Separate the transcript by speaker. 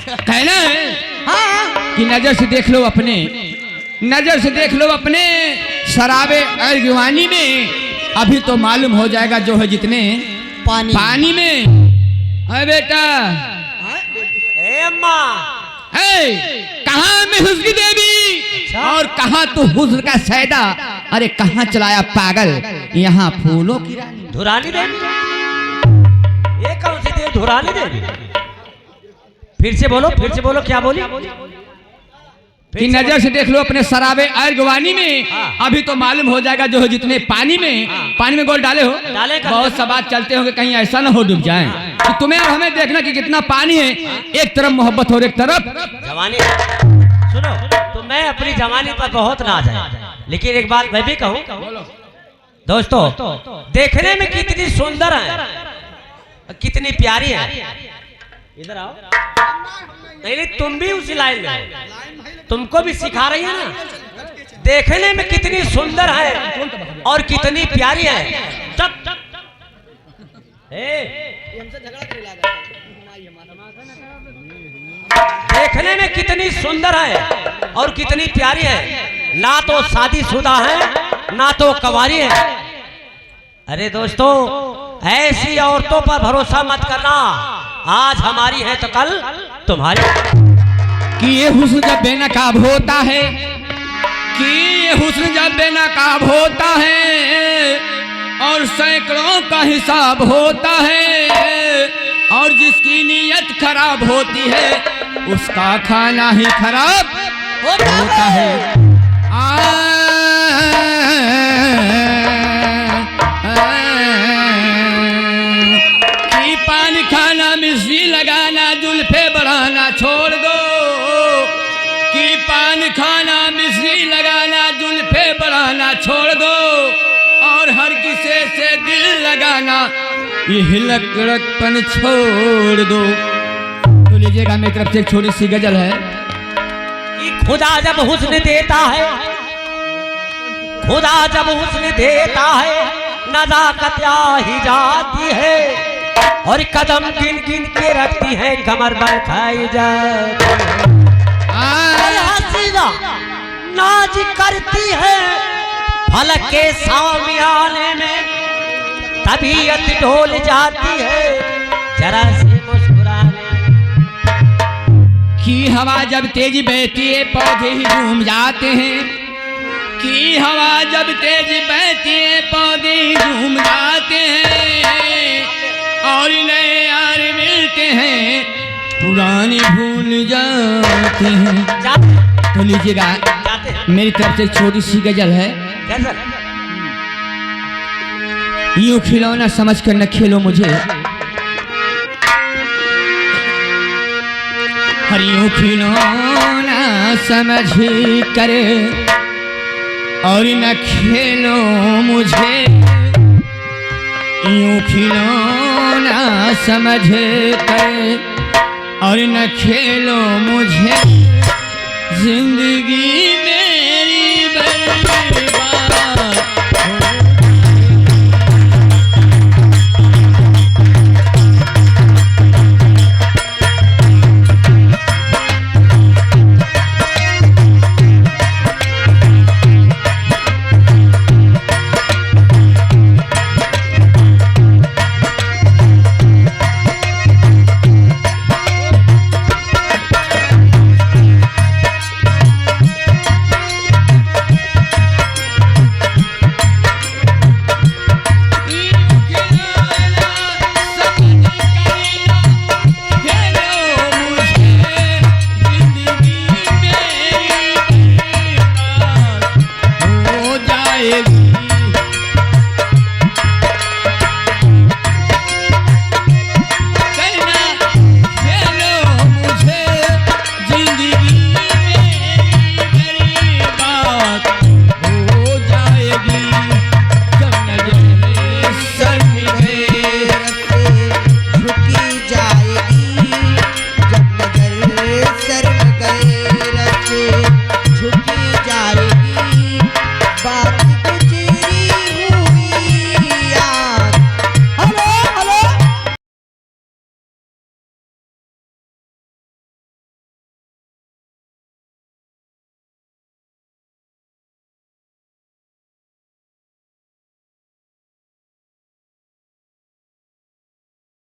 Speaker 1: कहना है हाँ कि नजर से देख लो अपने, नजर से देख लो अपने शराबे अर्गवानी में, अभी तो मालूम हो जाएगा जो है जितने पानी में। अरे बेटा
Speaker 2: अम्मा
Speaker 1: कहाँ में हुस्न देवी और कहाँ तू हुस्न का सैदा, अरे कहाँ चलाया पागल यहाँ फूलों की रानी
Speaker 2: धुरानी देवी। ये कौन सी देवी धुरानी देवी? फिर से बोलो क्या बोली?
Speaker 1: कि नजर से देख लो अपने शराबे अर्गवानी में, अभी तो मालूम हो जाएगा जो है जितने पानी में गोल डाले हो। बहुत सब बात चलते होंगे कहीं ऐसा ना हो डूब जाए। तो तुम्हें और हमें देखना कि कितना पानी है, एक तरफ मोहब्बत और एक तरफ
Speaker 2: जवानी। सुनो तो मैं अपनी जवानी पर बहुत नाज है, लेकिन एक बात मैं भी कहूँ दोस्तों, देखने में कितनी सुंदर है, कितनी प्यारी है। इधर आओ। नहीं तुम भी उसी लाइन में, तुमको भी सिखा रही है ना। देखने में कितनी सुंदर है और कितनी प्यारी है। देखने में कितनी सुंदर है और कितनी प्यारी है, ना तो शादीशुदा है ना तो कवारी है। अरे दोस्तों ऐसी औरतों पर भरोसा मत करना, आज हमारी है तो कल तुम्हारी।
Speaker 1: कि ये हुस्न जब बेनकाब होता है, कि ये हुस्न जब बेनकाब होता है और सैकड़ों का हिसाब होता है, और जिसकी नीयत खराब होती है उसका खाना ही खराब होता है। कि पान खाना मिर्ची लगाना जुल्फे बढ़ाना छोड़ दो, कि पान खाना मिर्ची लगाना जुल्फे बढ़ाना छोड़ दो, और हर किसी से दिल लगाना ये हिलकड़कपन छोड़ दो। तो लीजिएगा मेरी तरफ से एक छोटी सी गजल है।
Speaker 2: कि खुदा जब हुस्न देता है, खुदा जब हुस्न देता है नजाकत आ ही जाती है, और कदम गिन गिन के रखती है कमर बल खाई जाती है। हसीना नाज करती है फलक के सामने में, तबीयत ढोल जाती है जरा से मुस्कुराने।
Speaker 1: कि हवा जब तेज बहती है पौधे ही झूम जाते हैं, कि हवा जब तेज बहती है पौधे ही झूम जाते हैं, और नए यार मिलते हैं पुरानी भूल जाते हैं। तो लीजिएगा मेरी तरफ से एक छोटी सी गजल है। यूं खिलौना समझ कर न खेलो मुझे, हर यूं खिलौना समझ कर और न खेलो मुझे, यूं खिलौना समझ कर और न खेलो मुझे, जिंदगी मेरी